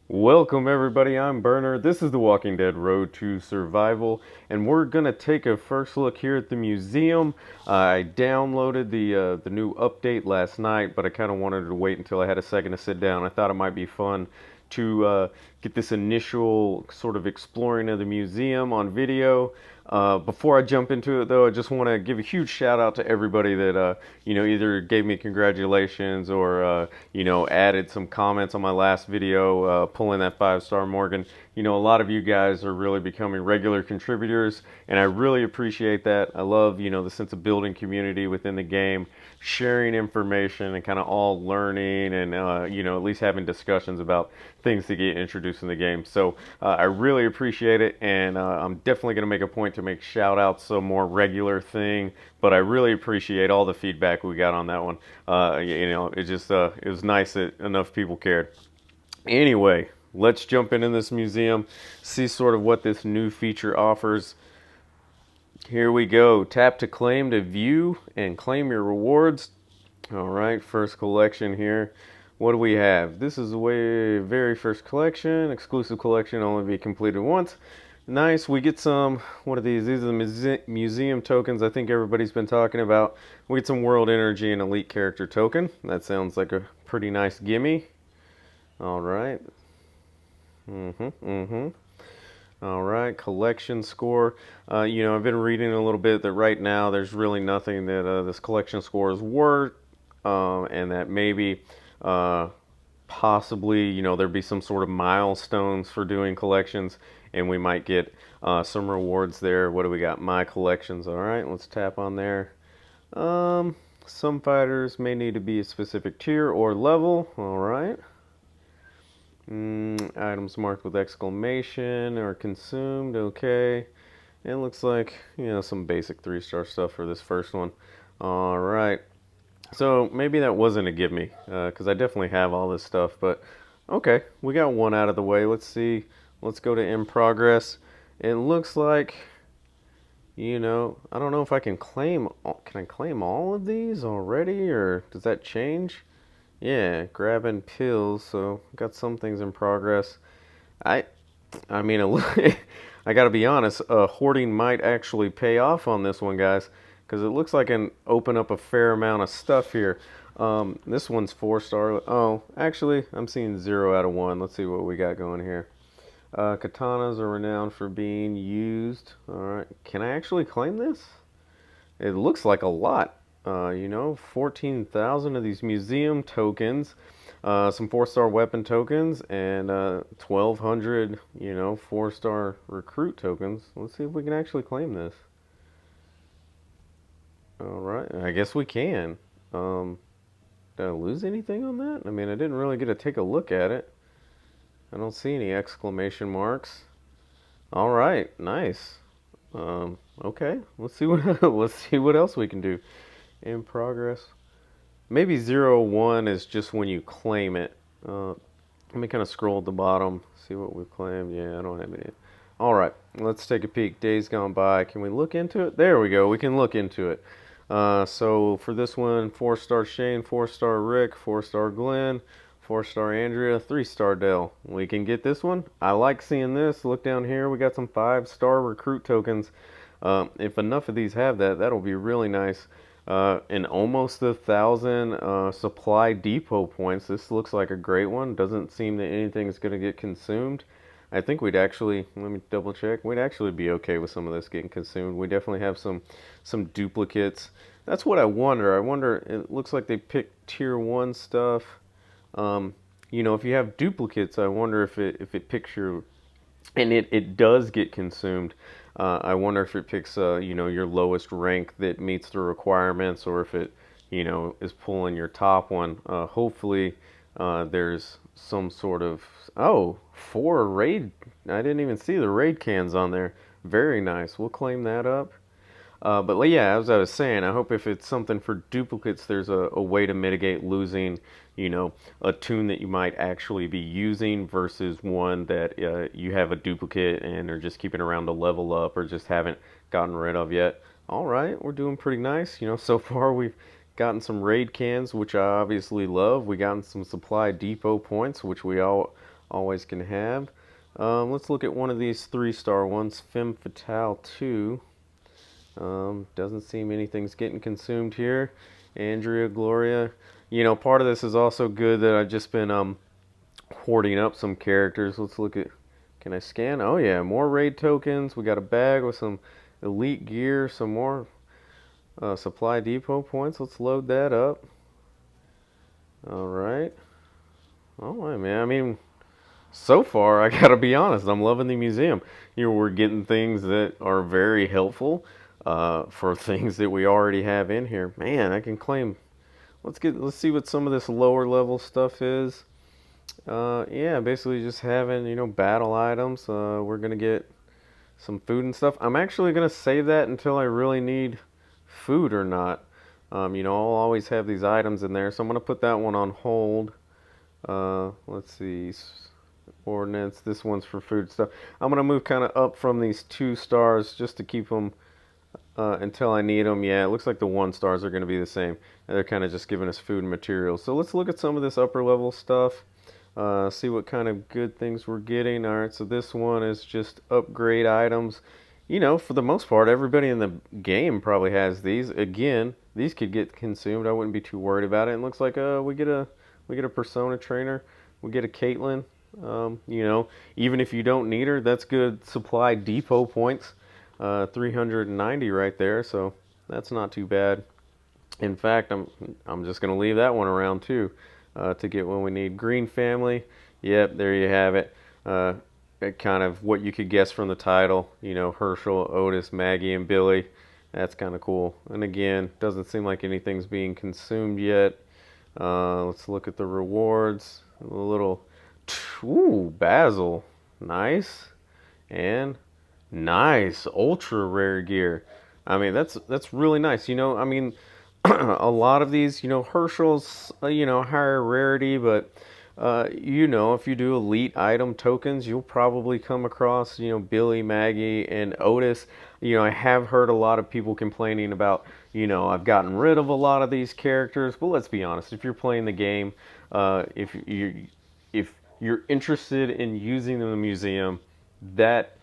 Welcome everybody, I'm Burner. This is The Walking Dead Road to Survival, and we're gonna take a first look here at the museum. I downloaded the new update last night, but I kind of wanted to wait until I had a second to sit down. I thought it might be fun to get this initial sort of exploring of the museum on video. Before I jump into it, though, I just want to give a huge shout out to everybody that either gave me congratulations or added some comments on my last video, pulling that 5-star Morgan. A lot of you guys are really becoming regular contributors, and I really appreciate that. I love the sense of building community within the game, sharing information, and kind of all learning, and at least having discussions about things to get introduced in the game. So I really appreciate it, and I'm definitely going to make a point to make shout outs a more regular thing. But I really appreciate all the feedback we got on that one. It was nice that enough people cared. Anyway, let's jump into this museum, see sort of what this new feature offers. Here we go. Tap to claim to view and claim your rewards. All right, first collection here. What do we have? This is the very first collection. Exclusive collection, only be completed once. Nice. We get some, what are these? These are the museum tokens I think everybody's been talking about. We get some World Energy and Elite Character token. That sounds like a pretty nice gimme. All right. All right, collection score. I've been reading a little bit that right now there's really nothing that this collection score is worth, and that maybe possibly there'd be some sort of milestones for doing collections, and we might get some rewards there. What do we got? My collections. All right, let's tap on there. Some fighters may need to be a specific tier or level. All right. Items marked with exclamation or consumed. Okay. It looks like, some basic 3-star stuff for this first one. All right. So maybe that wasn't a give me, because I definitely have all this stuff. But okay, we got one out of the way. Let's see. Let's go to in progress. It looks like, I don't know if I can claim. Can I claim all of these already, or does that change? Yeah, grabbing pills. So got some things in progress. I, I mean, I gotta be honest. Hoarding might actually pay off on this one, guys, because it looks like I can open up a fair amount of stuff here. This one's 4-star. Oh, actually, I'm seeing 0 out of 1. Let's see what we got going here. Katanas are renowned for being used. All right, can I actually claim this? It looks like a lot. 14,000 of these museum tokens, some 4-star weapon tokens, and 1,200, 4-star recruit tokens. Let's see if we can actually claim this. All right, I guess we can. Did I lose anything on that? I mean, I didn't really get to take a look at it. I don't see any exclamation marks. All right, nice. Okay, let's see what let's see what else we can do. In progress. Maybe 0, 1 is just when you claim it. Let me kind of scroll at the bottom, see what we've claimed. Yeah, I don't have any. All right, let's take a peek. Days gone by. Can we look into it? There we go. We can look into it. So for this one, 4-star Shane, 4-star Rick, 4-star Glenn, 4-star Andrea, 3-star Dell. We can get this one. I like seeing this. Look down here. We got some 5-star recruit tokens. If enough of these have that, that'll be really nice. And almost 1,000 supply depot points. This looks like a great one. Doesn't seem that anything is going to get consumed. I think we'd actually, let me double check, we'd actually be okay with some of this getting consumed. We definitely have some duplicates. That's what I wonder. I wonder, it looks like they picked tier 1 stuff. If you have duplicates, I wonder if it picks your, and it does get consumed. I wonder if it picks, your lowest rank that meets the requirements, or if it, is pulling your top one. Hopefully, there's some sort of, 4 raid. I didn't even see the raid cans on there. Very nice. We'll claim that up. But yeah, as I was saying, I hope if it's something for duplicates, there's a way to mitigate losing, a tune that you might actually be using versus one that you have a duplicate and are just keeping around to level up or just haven't gotten rid of yet. All right, we're doing pretty nice. So far we've gotten some raid cans, which I obviously love. We gotten some supply depot points, which we all always can have. Let's look at one of these 3-star ones, Femme Fatale 2. Doesn't seem anything's getting consumed here. Andrea, Gloria. You know, part of this is also good that I've just been hoarding up some characters. Let's look at, can I scan? Oh yeah, more raid tokens. We got a bag with some elite gear, some more supply depot points. Let's load that up. All right. All right, man. I mean, so far, I gotta be honest, I'm loving the museum. You know, we're getting things that are very helpful for things that we already have in here. Man, I can claim. Let's see what some of this lower level stuff is. Yeah, basically just having, you know, battle items. We're gonna get some food and stuff. I'm actually gonna save that until I really need food or not. You know, I'll always have these items in there, so I'm gonna put that one on hold. Let's see, ordnance. This one's for food stuff. I'm gonna move kind of up from these 2 stars just to keep them until I need them. Yeah, it looks like the 1 stars are gonna be the same. They're kind of just giving us food and materials. So let's look at some of this upper level stuff. See what kind of good things we're getting. All right, so this one is just upgrade items. You know, for the most part, everybody in the game probably has these. Again, these could get consumed. I wouldn't be too worried about it. And it looks like we get a persona trainer. We get a Caitlyn. You know, even if you don't need her, that's good supply depot points. 390 right there, so that's not too bad. In fact, I'm just gonna leave that one around too, to get when we need. Green family. Yep, there you have it. Kind of what you could guess from the title. You know, Herschel, Otis, Maggie, and Billy. That's kind of cool. And again, doesn't seem like anything's being consumed yet. Let's look at the rewards. A little, ooh, Basil, nice, and nice, ultra rare gear. I mean, that's really nice. You know, I mean, a lot of these, you know, Herschel's, you know, higher rarity, but you know, if you do elite item tokens, you'll probably come across, you know, Billy, Maggie, and Otis. You know, I have heard a lot of people complaining about, you know, I've gotten rid of a lot of these characters. But let's be honest, if you're playing the game, if you're interested in using the museum, that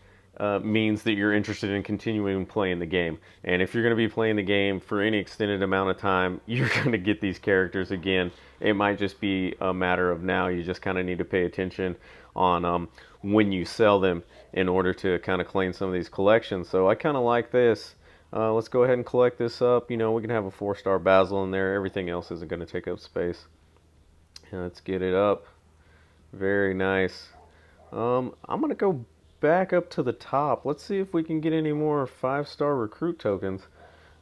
means that you're interested in continuing playing the game. And if you're going to be playing the game for any extended amount of time, you're going to get these characters again. It might just be a matter of now you just kind of need to pay attention on when you sell them in order to kind of claim some of these collections. So I kind of like this. Let's go ahead and collect this up. You know, we can have a 4-star Basil in there. Everything else isn't going to take up space. Let's get it up. Very nice. I'm going to go back up to the top. Let's see if we can get any more 5-star recruit tokens.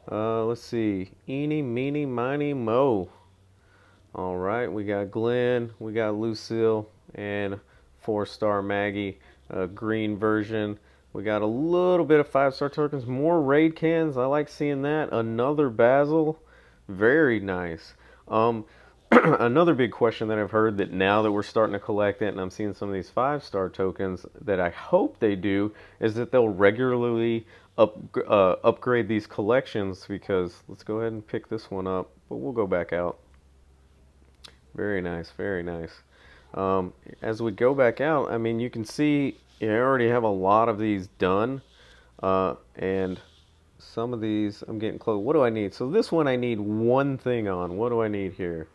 Let's see. Eeny, meeny, miny, mo. Alright, we got Glenn, we got Lucille, and 4-star Maggie. Green version. We got a little bit of 5-star tokens. More raid cans. I like seeing that. Another Basil. Very nice. Another big question that I've heard, that now that we're starting to collect it and I'm seeing some of these 5-star tokens, that I hope they do, is that they'll regularly upgrade these collections. Because let's go ahead and pick this one up, but we'll go back out. Very nice, very nice. As we go back out, I mean, you can see I already have a lot of these done, and some of these I'm getting close. What do I need? So this one I need one thing on. What do I need here?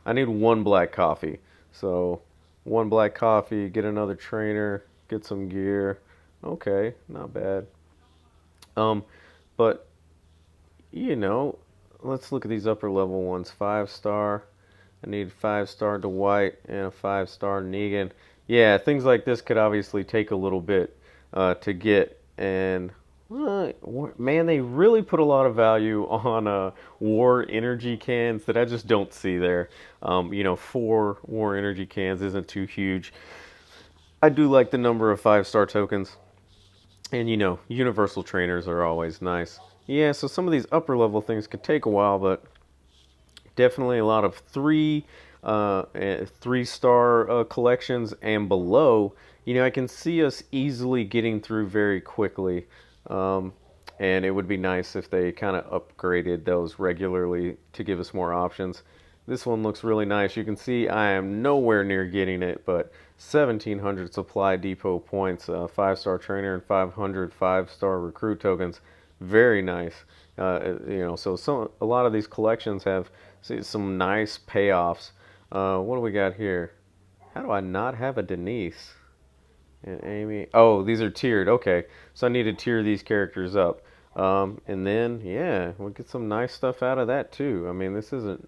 I need 1 black coffee. So 1 black coffee, get another trainer, get some gear. Okay, not bad. But you know, let's look at these upper level ones. 5-star. I need 5-star Dwight and a 5-star Negan. Yeah, things like this could obviously take a little bit to get. And man, they really put a lot of value on war energy cans that I just don't see there. You know, 4 war energy cans isn't too huge. I do like the number of 5-star tokens. And you know, universal trainers are always nice. Yeah, so some of these upper level things could take a while, but definitely a lot of 3-star collections and below. You know, I can see us easily getting through very quickly. And it would be nice if they kind of upgraded those regularly to give us more options. This one looks really nice. You can see I am nowhere near getting it, but 1,700 supply depot points, 5-star trainer, and 500 5-star recruit tokens. Very nice. So a lot of these collections have some nice payoffs. What do we got here? How do I not have a Denise and Amy? Oh, these are tiered. Okay, so I need to tier these characters up. And then, yeah, we'll get some nice stuff out of that too. I mean, this isn't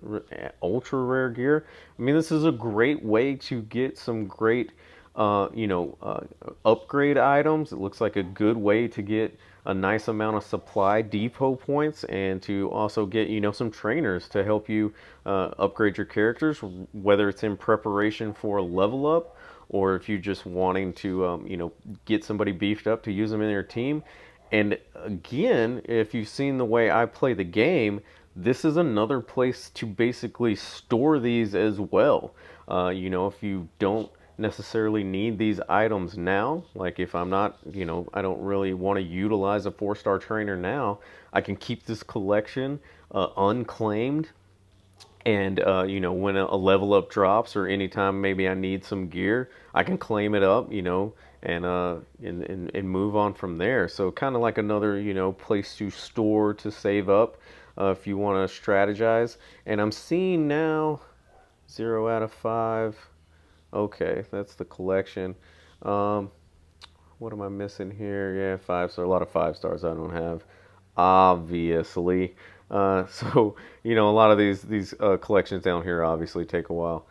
ultra rare gear. I mean, this is a great way to get some great, upgrade items. It looks like a good way to get a nice amount of supply depot points and to also get, some trainers to help you upgrade your characters, whether it's in preparation for a level up or if you're just wanting to, get somebody beefed up to use them in your team. And again, if you've seen the way I play the game, this is another place to basically store these as well. If you don't necessarily need these items now, like if I'm not, I don't really want to utilize a 4-star trainer now, I can keep this collection unclaimed. And when a level up drops or anytime maybe I need some gear, I can claim it up, and move on from there. So kind of like another, place to store to save up if you want to strategize. And I'm seeing now 0 out of 5. Okay, that's the collection. What am I missing here? Yeah, 5 star. A lot of 5 stars I don't have, obviously. So a lot of these collections down here obviously take a while.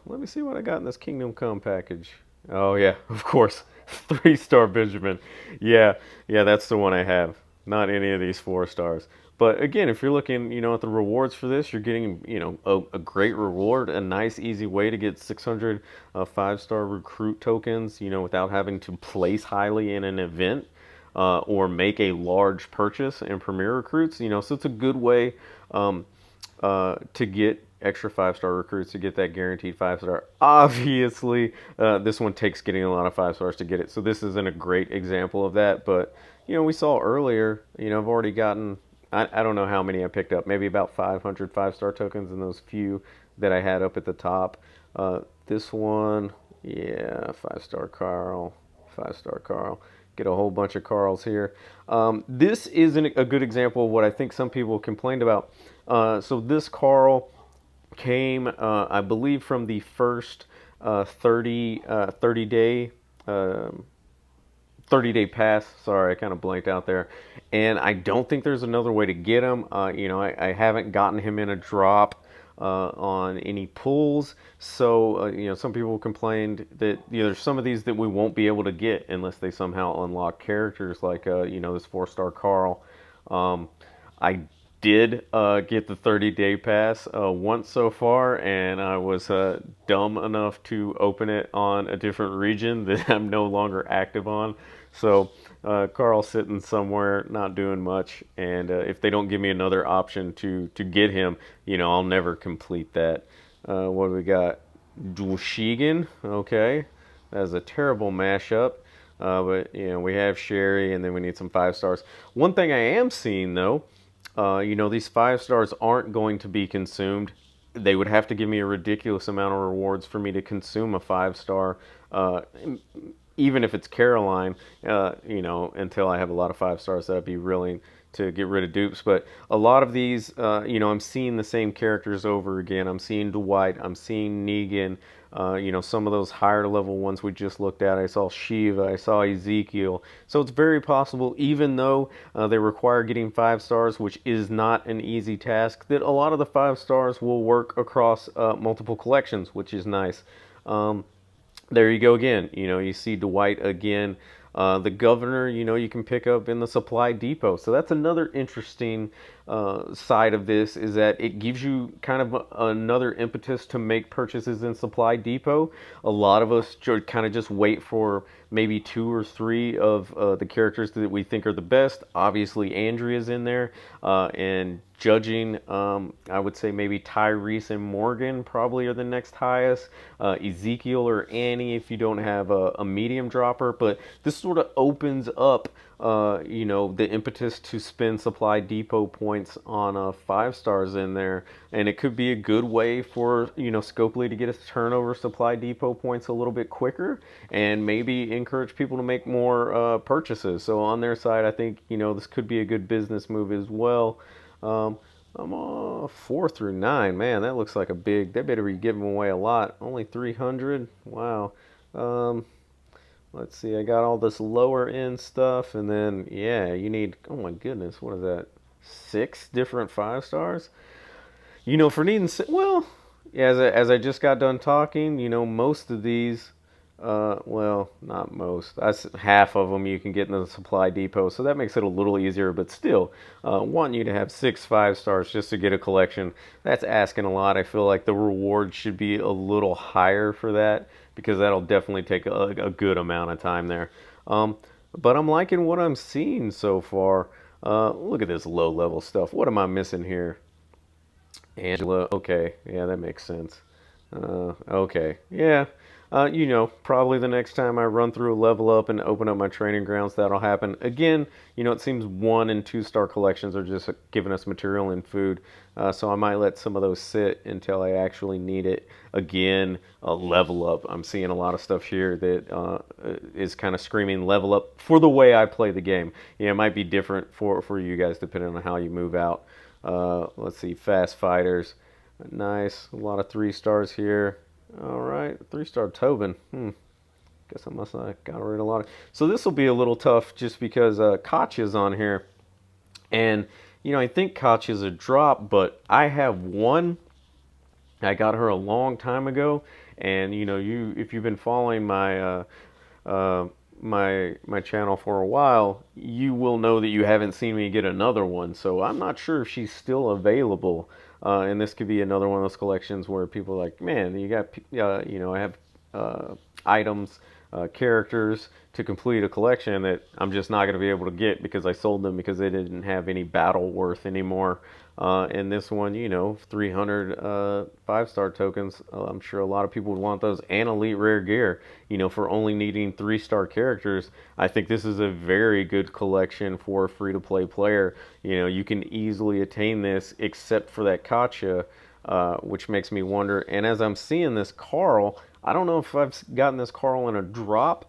Let me see what I got in this Kingdom Come package. Oh yeah, of course, 3-star Benjamin. Yeah, that's the one I have. Not any of these 4 stars. But again, if you're looking, at the rewards for this, you're getting, a great reward, a nice, easy way to get 600 5-star recruit tokens, without having to place highly in an event or make a large purchase in Premier Recruits. So it's a good way to get extra 5-star recruits to get that guaranteed 5-star. Obviously, this one takes getting a lot of 5 stars to get it. So this isn't a great example of that. But, we saw earlier, I've already gotten, I don't know how many I picked up, maybe about 500 5-star tokens in those few that I had up at the top. This one, yeah, 5-star Carl, 5-star Carl. Get a whole bunch of Carls here. This is a good example of what I think some people complained about. So this Carl came, I believe, from the first 30 day 30-day pass. Sorry, I kind of blanked out there. And I don't think there's another way to get him. I haven't gotten him in a drop on any pulls. So, some people complained that, there's some of these that we won't be able to get unless they somehow unlock characters like, this 4-star Carl. I did get the 30-day pass once so far, and I was dumb enough to open it on a different region that I'm no longer active on. So Carl's sitting somewhere not doing much, and if they don't give me another option to get him, I'll never complete that. What do we got? Dwashigan, okay. That's a terrible mashup. But we have Sherry, and then we need some 5-stars. One thing I am seeing though, these 5-stars aren't going to be consumed. They would have to give me a ridiculous amount of rewards for me to consume a 5-star, even if it's Caroline, until I have a lot of 5-stars that I'd be willing to get rid of dupes. But a lot of these, I'm seeing the same characters over again. I'm seeing Dwight, I'm seeing Negan, some of those higher level ones we just looked at. I saw Shiva, I saw Ezekiel. So it's very possible, even though they require getting 5-stars, which is not an easy task, that a lot of the 5-stars will work across multiple collections, which is nice. There you go again. You see Dwight again. The governor, you can pick up in the supply depot. So that's another interesting side of this, is that it gives you kind of another impetus to make purchases in supply depot. A lot of us kind of just wait for maybe 2 or 3 of the characters that we think are the best. Obviously, Andrea's in there, and judging, I would say maybe Tyrese and Morgan probably are the next highest. Ezekiel or Annie if you don't have a medium dropper. But this sort of opens up you know, the impetus to spend supply depot points on 5 stars in there, and it could be a good way for, you know, Scopely to get us turnover supply depot points a little bit quicker, and maybe encourage people to make more purchases. So on their side, I think, you know, this could be a good business move as well. Um, I'm 4 through 9. Man, that looks like a big. They better be giving away a lot. Only 300. Wow. Um, let's see. I got all this lower end stuff, and then yeah, you need. Oh my goodness, what is that? 6 different 5 stars. You know, for needing. Well, yeah, as I just got done talking, you know, most of these. Well, not most. That's half of them you can get in the supply depot, so that makes it a little easier. But still, want you to have 6 5 stars just to get a collection. That's asking a lot. I feel like the reward should be a little higher for that because that'll definitely take a good amount of time there. Um, but I'm liking what I'm seeing so far. Look at this low level stuff. What am I missing here? Angela. Okay, yeah, that makes sense. Okay, yeah. You know, probably the next time I run through a level up and open up my training grounds, that'll happen. Again, you know, it seems 1 and 2 star collections are just giving us material and food. So I might let some of those sit until I actually need it. Again, a level up. I'm seeing a lot of stuff here that is kind of screaming level up for the way I play the game. Yeah, it might be different for you guys depending on how you move out. Let's see, fast fighters. Nice. A lot of 3 stars here. All right, 3 star Tobin. Guess I must have got rid of a lot of. So this will be a little tough just because Koch's on here, and you know I think Koch is a drop, but I have one. I got her a long time ago, and you know if you've been following uh, my channel for a while, you will know that you haven't seen me get another one. So I'm not sure if she's still available. And this could be another one of those collections where people are like, man, you got, you know, I have items, characters to complete a collection that I'm just not going to be able to get because I sold them because they didn't have any battle worth anymore. And this one, you know, 300 5 star tokens. I'm sure a lot of people would want those, and elite rare gear. You know, for only needing 3 star characters, I think this is a very good collection for a free-to-play player. You know, you can easily attain this, except for that Katya, which makes me wonder. And as I'm seeing this Carl, I don't know if I've gotten this Carl in a drop.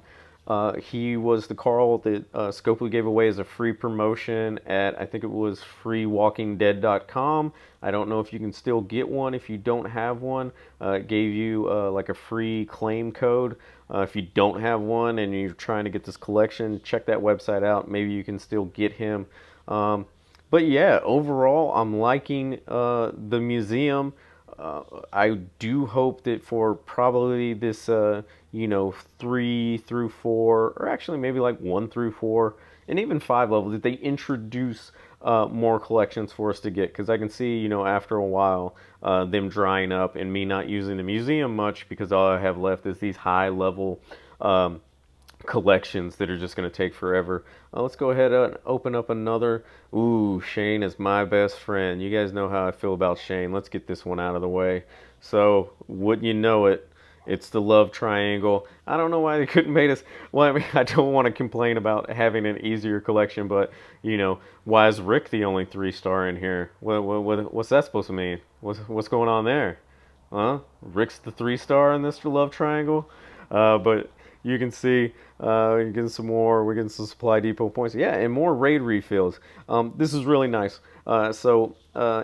He was the Carl that Scopely gave away as a free promotion at, I think it was freewalkingdead.com. I don't know if you can still get one if you don't have one. It gave you like a free claim code. If you don't have one and you're trying to get this collection, check that website out. Maybe you can still get him. But yeah, overall, I'm liking the museum. I do hope that for probably this, you know, 3 through 4, or actually maybe like 1 through 4, and even 5 levels, that they introduce more collections for us to get. Because I can see, you know, after a while, them drying up and me not using the museum much because all I have left is these high level collections that are just going to take forever. Let's go ahead and open up another. Ooh, Shane is my best friend. You guys know how I feel about Shane. Let's get this one out of the way. So, wouldn't you know it, it's the love triangle. I don't know why they couldn't make us. Well, I mean, I don't want to complain about having an easier collection, but, you know, why is Rick the only 3 star in here? What's that supposed to mean? What's going on there? Huh? Rick's the 3 star in this love triangle? But you can see you're getting some more. We're getting some supply depot points. Yeah, and more raid refills. This is really nice. So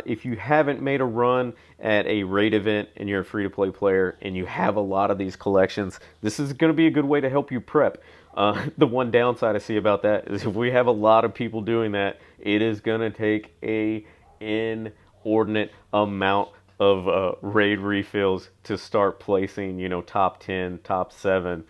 if you haven't made a run at a raid event and you're a free-to-play player and you have a lot of these collections, this is going to be a good way to help you prep. The one downside I see about that is if we have a lot of people doing that, it is going to take a inordinate amount of raid refills to start placing, you know, top 10, top 7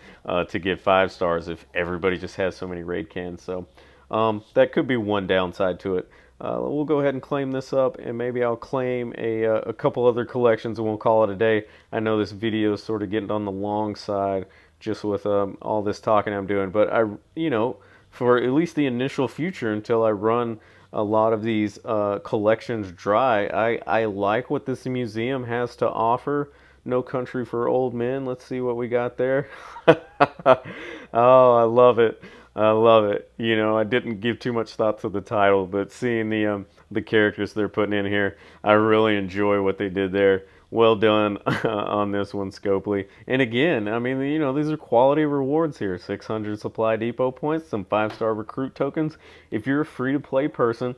to get 5 stars if everybody just has so many raid cans. So that could be one downside to it. We'll go ahead and claim this up, and maybe I'll claim a couple other collections and we'll call it a day. I know this video is sort of getting on the long side just with all this talking I'm doing, but you know, for at least the initial future until I run a lot of these collections dry, I like what this museum has to offer. No Country for Old Men. Let's see what we got there. Oh, I love it. I love it. You know, I didn't give too much thought to the title, but seeing the characters they're putting in here, I really enjoy what they did there. Well done on this one, Scopely. And again, I mean, you know, these are quality rewards here. 600 supply depot points, some 5-star recruit tokens. If you're a free-to-play person,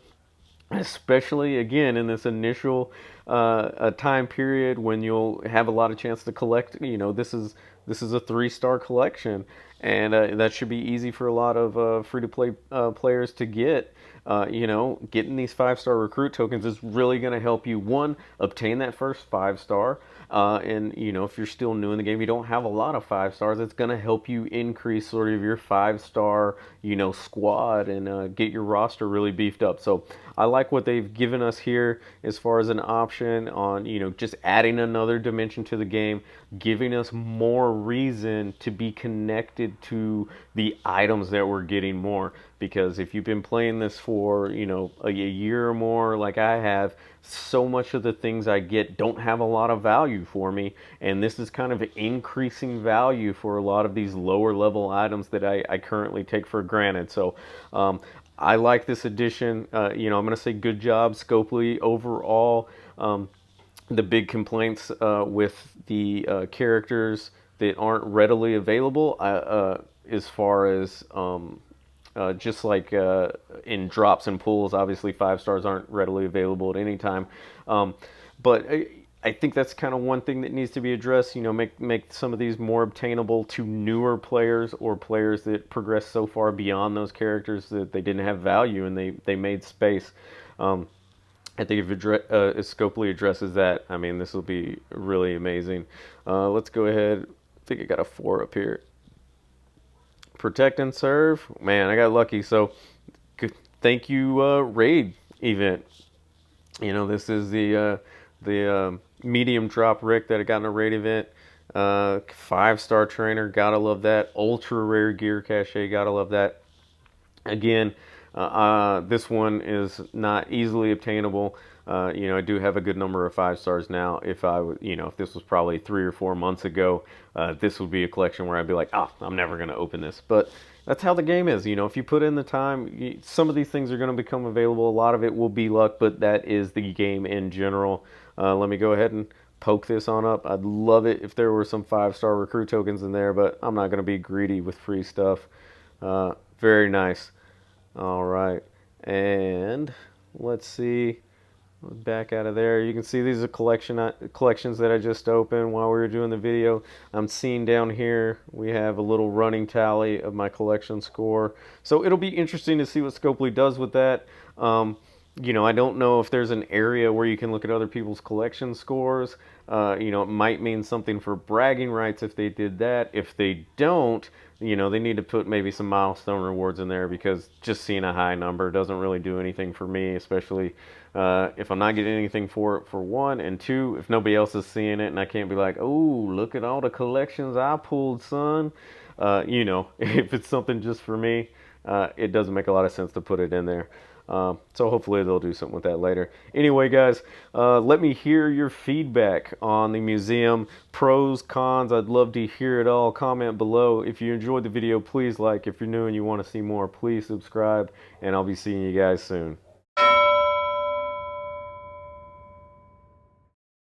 especially again in this initial a time period when you'll have a lot of chance to collect. You know, this is a 3-star collection, and that should be easy for a lot of free to play players to get. You know, getting these 5-star recruit tokens is really going to help you, one, obtain that first 5-star. And you know, if you're still new in the game, you don't have a lot of 5-stars. It's going to help you increase sort of your 5-star, you know, squad and get your roster really beefed up. So I like what they've given us here as far as an option on, you know, just adding another dimension to the game, giving us more reason to be connected to the items that we're getting more. Because if you've been playing this for, you know, a year or more like I have, so much of the things I get don't have a lot of value for me, and this is kind of increasing value for a lot of these lower level items that I currently take for granted. So I like this addition. You know, I'm going to say good job, Scopely, overall. The big complaints with the characters that aren't readily available, as far as just like in drops and pools, obviously 5-stars aren't readily available at any time. But I think that's kind of one thing that needs to be addressed. You know, make some of these more obtainable to newer players or players that progress so far beyond those characters that they didn't have value and they made space. I think if Scopely addresses that, I mean, this will be really amazing. Let's go ahead. I think I got a 4 up here. Protect and serve. Man, I got lucky. So, thank you, raid event. You know, this is the medium drop Rick that I got in a raid event. 5-star trainer, gotta love that. Ultra rare gear cache, gotta love that. Again, this one is not easily obtainable. You know, I do have a good number of 5-stars now. If I would, you know, if this was probably 3 or 4 months ago, this would be a collection where I'd be like, I'm never going to open this. But that's how the game is. You know, if you put in the time, some of these things are going to become available. A lot of it will be luck, but that is the game in general. Let me go ahead and poke this on up. I'd love it if there were some 5-star recruit tokens in there, but I'm not going to be greedy with free stuff. Very nice. All right, and let's see. Back out of there. You can see these are collections that I just opened while we were doing the video. I'm seeing down here we have a little running tally of my collection score. So it'll be interesting to see what Scopely does with that. You know, I don't know if there's an area where you can look at other people's collection scores. You know, it might mean something for bragging rights if they did that. If they don't, you know, they need to put maybe some milestone rewards in there, because just seeing a high number doesn't really do anything for me, especially if I'm not getting anything for it, for one, and two, if nobody else is seeing it and I can't be like, oh, look at all the collections I pulled, son. You know, if it's something just for me, it doesn't make a lot of sense to put it in there. So hopefully they'll do something with that later. Anyway, guys, let me hear your feedback on the museum. Pros, cons, I'd love to hear it all. Comment below. If you enjoyed the video, please like. If you're new and you want to see more, please subscribe. And I'll be seeing you guys soon.